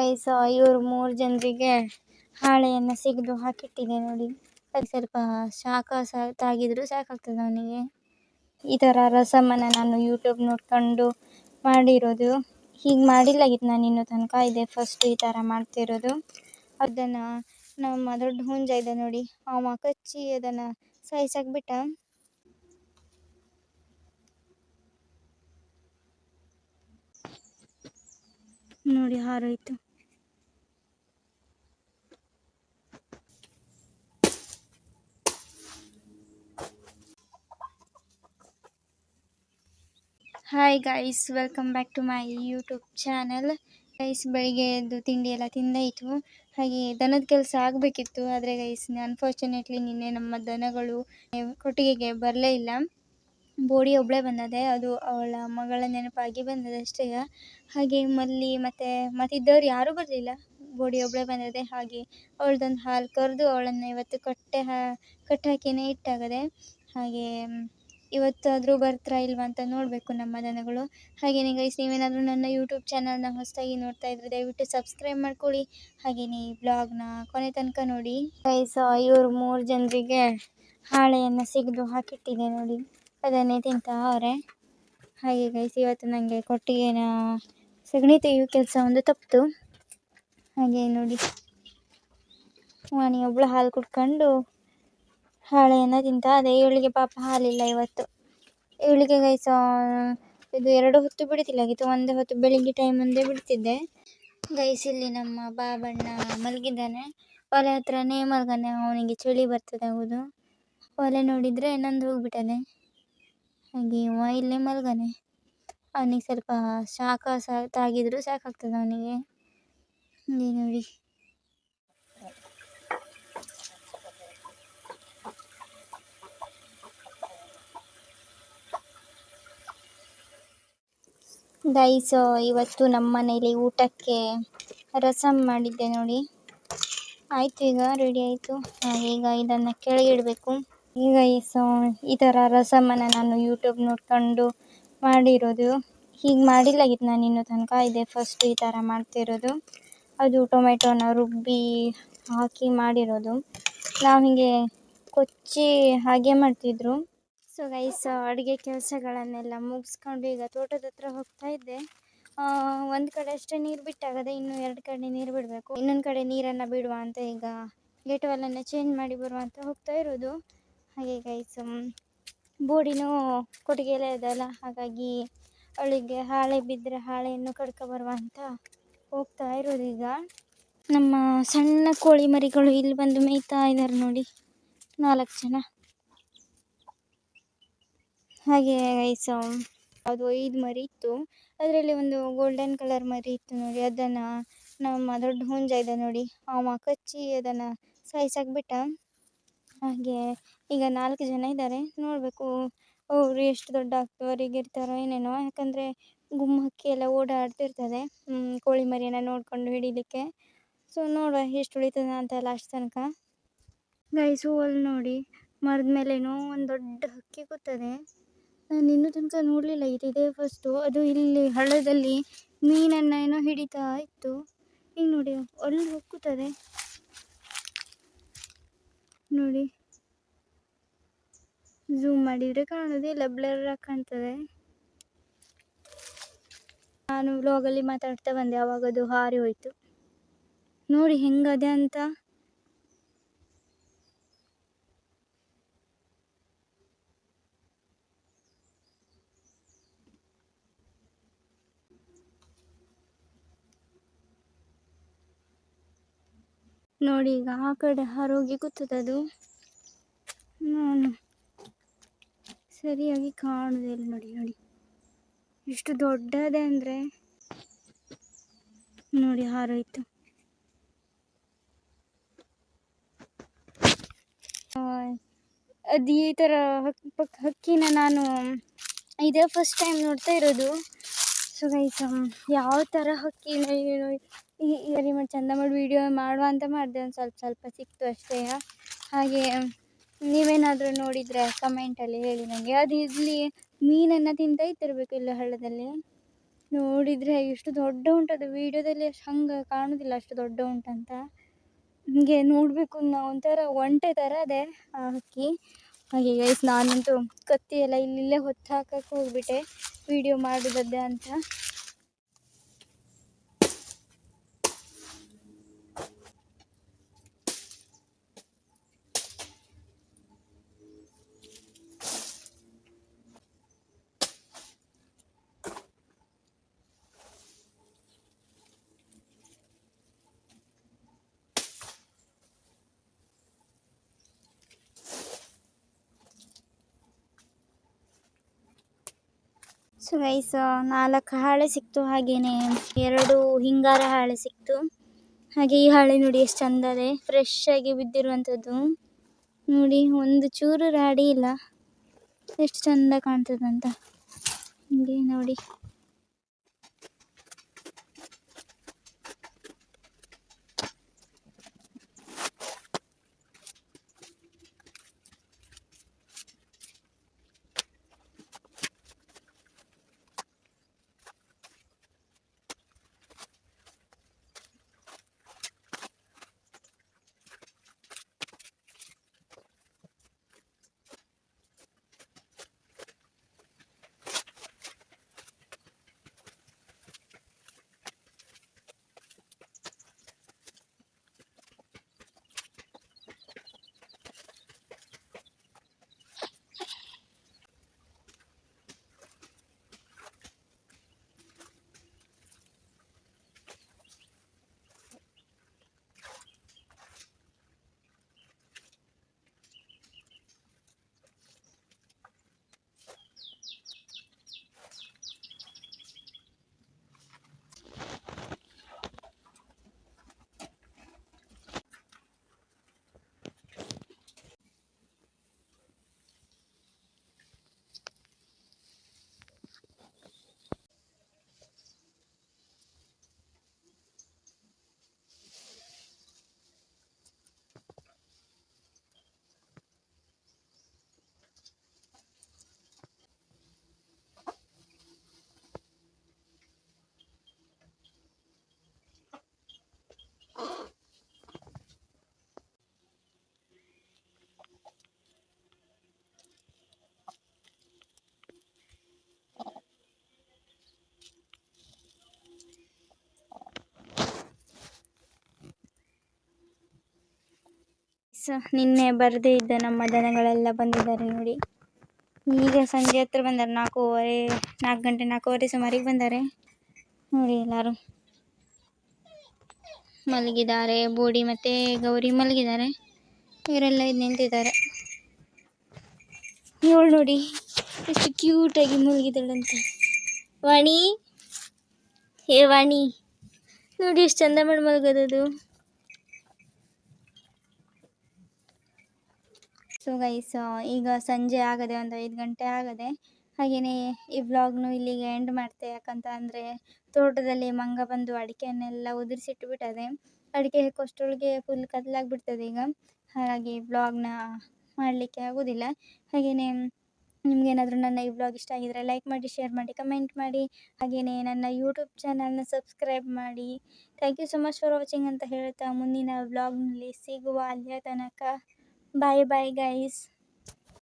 Guys ಇವರು 3 ಜನರಿಗೆ ಹಾಳೆಯನ್ನು ಸಿಗದು ಹಾಕಿಟ್ಟಿದೆ ನೋಡಿ. ಅದು ಸ್ವಲ್ಪ ತಾಗಿದ್ರು ಸಾಕಾಗ್ತದೆ ಅವನಿಗೆ. ಈ ಥರ ರಸಮನ್ನು ನಾನು ಯೂಟ್ಯೂಬ್ ನೋಡ್ಕೊಂಡು ಮಾಡಿರೋದು. ಹೀಗೆ ಮಾಡಿಲ್ಲಾಗಿತ್ತು ನಾನು ಇನ್ನೂ ತನಕ, ಇದೆ ಫಸ್ಟ್ ಈ ಥರ ಮಾಡ್ತಿರೋದು. ಅದನ್ನು ನಮ್ಮ ದೊಡ್ಡ ಹುಂಜ ಇದೆ ನೋಡಿ, ಅವ ಕಚ್ಚಿ ಅದನ್ನು ಸಾಯಿಸಾಕ್ಬಿಟ್ಟ. ನೋಡಿ ಹಾರೋಯ್ತು. Hi guys, welcome back to my YouTube channel. Guys ಬೆಳಿಗ್ಗೆ ಎದ್ದು ತಿಂಡಿ ಎಲ್ಲ ತಿಂದಾಯಿತು. ಹಾಗೆ ದನದ ಕೆಲಸ ಆಗಬೇಕಿತ್ತು, ಆದರೆ ಗೈಸ್ ಅನ್ಫಾರ್ಚುನೇಟ್ಲಿ ನಿನ್ನೆ ನಮ್ಮ ದನಗಳು ಕೊಟ್ಟಿಗೆಗೆ ಬರಲೇ ಇಲ್ಲ. ಬೋಡಿ ಒಬ್ಬಳೇ ಬಂದದೆ, ಅದು ಅವಳ ಮಗಳ ನೆನಪಾಗಿ ಬಂದದೆ ಅಷ್ಟೇ. ಹಾಗೆ ಮಲ್ಲಿ ಮತ್ತಿದ್ದವ್ರು ಯಾರೂ ಬರಲಿಲ್ಲ, ಬೋಡಿ ಒಬ್ಬಳೇ ಬಂದದೆ. ಹಾಗೆ ಅವಳದೊಂದು ಹಾಲು ಕರೆದು ಅವಳನ್ನು ಇವತ್ತು ಕಟ್ಟಾಕಿನೇ ಇಟ್ಟಾಗದೆ. ಹಾಗೆ ಇವತ್ತಾದರೂ ಬರ್ತಾರಾ ಇಲ್ವಾ ಅಂತ ನೋಡಬೇಕು ನಮ್ಮ ದನಗಳು. ಹಾಗೆಯೇ ಗೈಸ್, ನೀವೇನಾದರೂ ನನ್ನ ಯೂಟ್ಯೂಬ್ ಚಾನಲ್ನ ಹೊಸದಾಗಿ ನೋಡ್ತಾ ಇದ್ರೆ ದಯವಿಟ್ಟು ಸಬ್ಸ್ಕ್ರೈಬ್ ಮಾಡ್ಕೊಳ್ಳಿ. ಹಾಗೆಯೇ ಈ ಬ್ಲಾಗ್ನ ಕೊನೆ ತನಕ ನೋಡಿ. ಗೈಸ್ ಇವರು 3 ಜನರಿಗೆ ಹಾಳೆಯನ್ನು ಸಿಗದು ಹಾಕಿಟ್ಟಿದೆ ನೋಡಿ, ಅದನ್ನೇ ತಿಂತಾವ್ರೆ. ಹಾಗೆ ಗೈಸ್ ಇವತ್ತು ನನಗೆ ಕೊಟ್ಟಿಗೆನ ಸಗಣಿ ತೆಗೆಯೋ ಕೆಲಸ ಒಂದು ತಪ್ಪಿತು. ಹಾಗೆ ನೋಡಿ, ವಾಣಿ ಒಬ್ಬಳು ಹಾಲು ಕುಡ್ಕೊಂಡು ಹಾಳೆಯನ್ನು ತಿಂತ ಅದೇ. ಇವಳಿಗೆ ಪಾಪ ಹಾಲಿಲ್ಲ ಇವತ್ತು. ಇವಳಿಗೆ ಗೈಸ್ ಇದು 2 ಹೊತ್ತು ಬಿಡ್ತಿಲ್ಲಾಗಿತ್ತು, ಒಂದೇ ಹೊತ್ತು ಬೆಳಿಗ್ಗೆ ಟೈಮ್ ಒಂದೇ ಬಿಡ್ತಿದ್ದೆ. ಗೈಸ್ ಇಲ್ಲಿ ನಮ್ಮ ಬಾಬಣ್ಣ ಮಲಗಿದ್ದಾನೆ, ಒಲೆ ಹತ್ರನೇ ಮಲಗಾನೆ. ಅವನಿಗೆ ಚಳಿ ಬರ್ತದೆ ಹೌದು. ಒಲೆ ನೋಡಿದರೆ ನಂದು ಹೋಗ್ಬಿಟ್ಟದೆ. ಹಾಗೆ ಇಲ್ಲೇ ಮಲಗಾನೆ. ಅವನಿಗೆ ಸ್ವಲ್ಪ ತಾಗಿದ್ರು ಸಾಕಾಗ್ತದೆ ಅವನಿಗೆ. ನೋಡಿ ಗೈಸ್, ಇವತ್ತು ನಮ್ಮ ಮನೇಲಿ ಊಟಕ್ಕೆ ರಸಮ್ ಮಾಡಿದ್ದೆ ನೋಡಿ. ಆಯಿತು, ಈಗ ರೆಡಿ ಆಯಿತು. ಈಗ ಇದನ್ನು ಕೆಳಗಿಡಬೇಕು. ಈಗ ಈ ಥರ ರಸಮನ್ನು ನಾನು ಯೂಟ್ಯೂಬ್ ನೋಡ್ಕೊಂಡು ಮಾಡಿರೋದು. ಹೀಗೆ ಮಾಡಿಲ್ಲಾಗಿತ್ತು ನಾನು ಇನ್ನೂ ತನಕ, ಇದೆ ಫಸ್ಟ್ ಈ ಥರ ಮಾಡ್ತಿರೋದು. ಅದು ಟೊಮೆಟೊನ ರುಬ್ಬಿ ಹಾಕಿ ಮಾಡಿರೋದು. ನಾವು ಹೀಗೆ ಕೊಚ್ಚಿ ಹಾಗೆ ಮಾಡ್ತಿದ್ರು. ಸೊ ಗೈಸ್, ಅಡುಗೆ ಕೆಲಸಗಳನ್ನೆಲ್ಲ ಮುಗಿಸ್ಕೊಂಡು ಈಗ ತೋಟದ ಹತ್ರ ಹೋಗ್ತಾ ಇದ್ದೆ. ಒಂದು ಕಡೆ ಅಷ್ಟೇ ನೀರು ಬಿಟ್ಟಾಗದೆ, ಇನ್ನೂ 2 ಕಡೆ ನೀರು ಬಿಡಬೇಕು. ಇನ್ನೊಂದು ಕಡೆ ನೀರನ್ನು ಬಿಡುವ ಅಂತ ಈಗ ಗೇಟ್ ವಾಲನ್ನು ಚೇಂಜ್ ಮಾಡಿ ಬರುವ ಅಂತ ಹೋಗ್ತಾ ಇರೋದು. ಹಾಗೆ ಗೈಸ್, ಬೋಡಿನೂ ಕೊಟ್ಟಿಗೆಯಲ್ಲೇ ಇದಲ್ಲ, ಹಾಗಾಗಿ ಅವಳಿಗೆ ಹಾಳೆ ಬಿದ್ದರೆ ಹಾಳೆಯನ್ನು ಕಡ್ಕೊಬರುವ ಅಂತ ಹೋಗ್ತಾ ಇರೋದು. ಈಗ ನಮ್ಮ ಸಣ್ಣ ಕೋಳಿ ಮರಿಗಳು ಇಲ್ಲಿ ಬಂದು ಮೇಯ್ತಾ ಇದ್ದಾರೆ ನೋಡಿ, 4 ಜನ. ಹಾಗೆ ಗೈಸ್, ಅದು 5 ಮರಿ ಇತ್ತು, ಅದರಲ್ಲಿ ಒಂದು ಗೋಲ್ಡನ್ ಕಲರ್ ಮರಿ ಇತ್ತು ನೋಡಿ. ಅದನ್ನು ನಮ್ಮ ದೊಡ್ಡ ಹುಂಜ ಇದೆ ನೋಡಿ, ಅವ ಕಚ್ಚಿ ಅದನ್ನು ಸಾಯಿಸಾಕ್ಬಿಟ್ಟ. ಹಾಗೆ ಈಗ 4 ಜನ ಇದ್ದಾರೆ. ನೋಡಬೇಕು ಅವರು ಎಷ್ಟು ದೊಡ್ಡ ಆಗ್ತವರೆಗೆ ಇರ್ತಾರೋ ಏನೇನೋ, ಯಾಕಂದರೆ ಗುಮ್ಮಿ ಹಕ್ಕಿ ಎಲ್ಲ ಓಡಾಡ್ತಿರ್ತದೆ ಕೋಳಿ ಮರಿಯನ್ನು ನೋಡಿಕೊಂಡು ಹಿಡಿಲಿಕ್ಕೆ. ಸೊ ನೋಡುವ ಎಷ್ಟು ಉಳಿತದೆ ಅಂತ ಲಾಸ್ಟ್ ತನಕ. ಗೈಸು ಅಲ್ಲಿ ನೋಡಿ, ಮರದ ಮೇಲೇನೋ ಒಂದು ದೊಡ್ಡ ಹಕ್ಕಿ ಕೂತದೆ. ನಾನು ಇನ್ನೂ ತನಕ ನೋಡಲಿಲ್ಲ, ಇದೇ ಫಸ್ಟು. ಅದು ಇಲ್ಲಿ ಹಳ್ಳದಲ್ಲಿ ಮೀನನ್ನು ಏನೋ ಹಿಡಿತಾ ಇತ್ತು. ಈಗ ನೋಡಿ ಅಲ್ಲಿ ಹೋಗ್ತದೆ ನೋಡಿ, ಝೂಮ್ ಮಾಡಿದರೆ ಕಾಣೋದಿಲ್ಲ, ಬ್ಲರ್ ಕಾಣ್ತದೆ. ನಾನು ವ್ಲಾಗಲ್ಲಿ ಮಾತಾಡ್ತಾ ಬಂದೆ, ಆವಾಗ ಅದು ಹಾರಿ ಹೋಯಿತು. ನೋಡಿ ಹೆಂಗದೆ ಅಂತ. ನೋಡಿ ಈಗ ಆ ಕಡೆ ಹಾರೋಗಿ ಕೂತದದು, ನಾನು ಸರಿಯಾಗಿ ಕಾಣುವುದಿಲ್ಲ. ನೋಡಿ ಎಷ್ಟು ದೊಡ್ಡದೆ ಅಂದರೆ ನೋಡಿ, ಹಾರೋಯ್ತು. ಅದು ಈ ಥರ ಹಕ್ಕಿನ ನಾನು ಇದೇ ಫಸ್ಟ್ ಟೈಮ್ ನೋಡ್ತಾ ಇರೋದು. ಸೊ ಗೈಸ್, ಯಾವ ಥರ ಹಕ್ಕಿ ಈ ಮಾಡಿ ಚಂದ ಮಾಡಿ ವಿಡಿಯೋ ಮಾಡುವ ಅಂತ ಮಾಡಿದೆ, ಒಂದು ಸ್ವಲ್ಪ ಸಿಕ್ತು ಅಷ್ಟೇ. ಹಾಗೆ ನೀವೇನಾದರೂ ನೋಡಿದರೆ ಕಮೆಂಟಲ್ಲಿ ಹೇಳಿ ನನಗೆ. ಅದು ಇಲ್ಲಿ ಮೀನನ್ನು ತಿಂತ ಇತ್ತಿರಬೇಕು ಇಲ್ಲ ಹಳ್ಳದಲ್ಲಿ. ನೋಡಿದರೆ ಎಷ್ಟು ದೊಡ್ಡ ಉಂಟದು, ವೀಡಿಯೋದಲ್ಲಿ ಅಷ್ಟು ಹಂಗೆ ಕಾಣೋದಿಲ್ಲ ಅಷ್ಟು ದೊಡ್ಡ ಉಂಟಂತ. ಹಿಂಗೆ ನೋಡಬೇಕು ನಾವು, ಒಂಥರ ಒಂಟೆ ಥರ ಅದೇ ಆ ಹಕ್ಕಿ. ಹಾಗೆ ಗೈಸ್ ನಾನಂತೂ ಕತ್ತಿ ಎಲ್ಲ ಇಲ್ಲೇ ಹೊತ್ತು ಹಾಕಕ್ಕೆ ಹೋಗ್ಬಿಟ್ಟೆ ವಿಡಿಯೋ ಮಾಡೋದದ್ದೇ ಅಂತ. ಸೊ ಗೈಸ್ 4 ಹಾಳೆ ಸಿಕ್ತು, ಹಾಗೆಯೇ 2 ಹಿಂಗಾರ ಹಾಳೆ ಸಿಕ್ತು. ಹಾಗೆ ಈ ಹಾಳೆ ನೋಡಿ ಎಷ್ಟು ಚಂದ ಇದೆ, ಫ್ರೆಶ್ ಆಗಿ ಬಿದ್ದಿರುವಂಥದ್ದು. ನೋಡಿ ಒಂದು ಚೂರು ರಾಡಿ ಇಲ್ಲ, ಎಷ್ಟು ಚಂದ ಕಾಣ್ತದಂತ. ಹಿಂಗೆ ನೋಡಿ. ನಿನ್ನೆ ಬರದೇ ಇದ್ದ ನಮ್ಮ ದನಗಳೆಲ್ಲ ಬಂದಿದ್ದಾರೆ ನೋಡಿ. ಈಗ ಸಂಜೆ ಹತ್ರ ಬಂದ್ದಾರೆ, 4 ಗಂಟೆ 4:15 ಸುಮಾರಿಗೆ ಬಂದ್ದಾರೆ ನೋಡಿ. ಎಲ್ಲರೂ ಮಲಗಿದ್ದಾರೆ, ಬೋಡಿ ಮತ್ತು ಗೌರಿ ಮಲಗಿದ್ದಾರೆ, ಇವರೆಲ್ಲ ಇದು ನಿಂತಿದ್ದಾರೆ. ಇವಳು ನೋಡಿ ಎಷ್ಟು ಕ್ಯೂಟಾಗಿ ಮಲಗಿದ್ದಾಳಂತೆ. ವಾಣಿ, ಹೇ ವಾಣಿ, ನೋಡಿ ಎಷ್ಟು ಚಂದ ಮಾಡಿ ಮಲಗೋದದು. ಸೊ ಗೈಸ್ ಈಗ ಸಂಜೆ ಆಗದೆ, ಒಂದು 5 ಗಂಟೆ ಆಗದೆ. ಹಾಗೆಯೇ ಈ ವ್ಲಾಗ್ನು ಇಲ್ಲಿಗೆ ಎಂಡ್ ಮಾಡ್ತೆ. ಯಾಕಂತ ಅಂದರೆ ತೋಟದಲ್ಲಿ ಮಂಗ ಬಂದು ಅಡಿಕೆಯನ್ನೆಲ್ಲ ಉದುರಿಸಿಟ್ಟುಬಿಟ್ಟದೆ. ಅಡಿಕೆ ಹೆಕ್ಕೋಷ್ಟರೊಳಗೆ ಫುಲ್ ಕತ್ಲಾಗಿಬಿಡ್ತದೆ ಈಗ, ಹಾಗಾಗಿ ವ್ಲಾಗ್ನ ಮಾಡಲಿಕ್ಕೆ ಆಗೋದಿಲ್ಲ. ಹಾಗೆಯೇ ನಿಮಗೇನಾದರೂ ನನ್ನ ಈ ವ್ಲಾಗ್ ಇಷ್ಟ ಆಗಿದರೆ ಲೈಕ್ ಮಾಡಿ, ಶೇರ್ ಮಾಡಿ, ಕಮೆಂಟ್ ಮಾಡಿ. ಹಾಗೆಯೇ ನನ್ನ ಯೂಟ್ಯೂಬ್ ಚಾನಲ್ನ ಸಬ್ಸ್ಕ್ರೈಬ್ ಮಾಡಿ. Thank you so much for watching ಅಂತ ಹೇಳ್ತಾ ಮುಂದಿನ ವ್ಲಾಗ್ನಲ್ಲಿ ಸಿಗುವ. ಅಲ್ಲಿಯ ತನಕ ಬಾಯ್ ಬಾಯ್ ಗೈಸ್.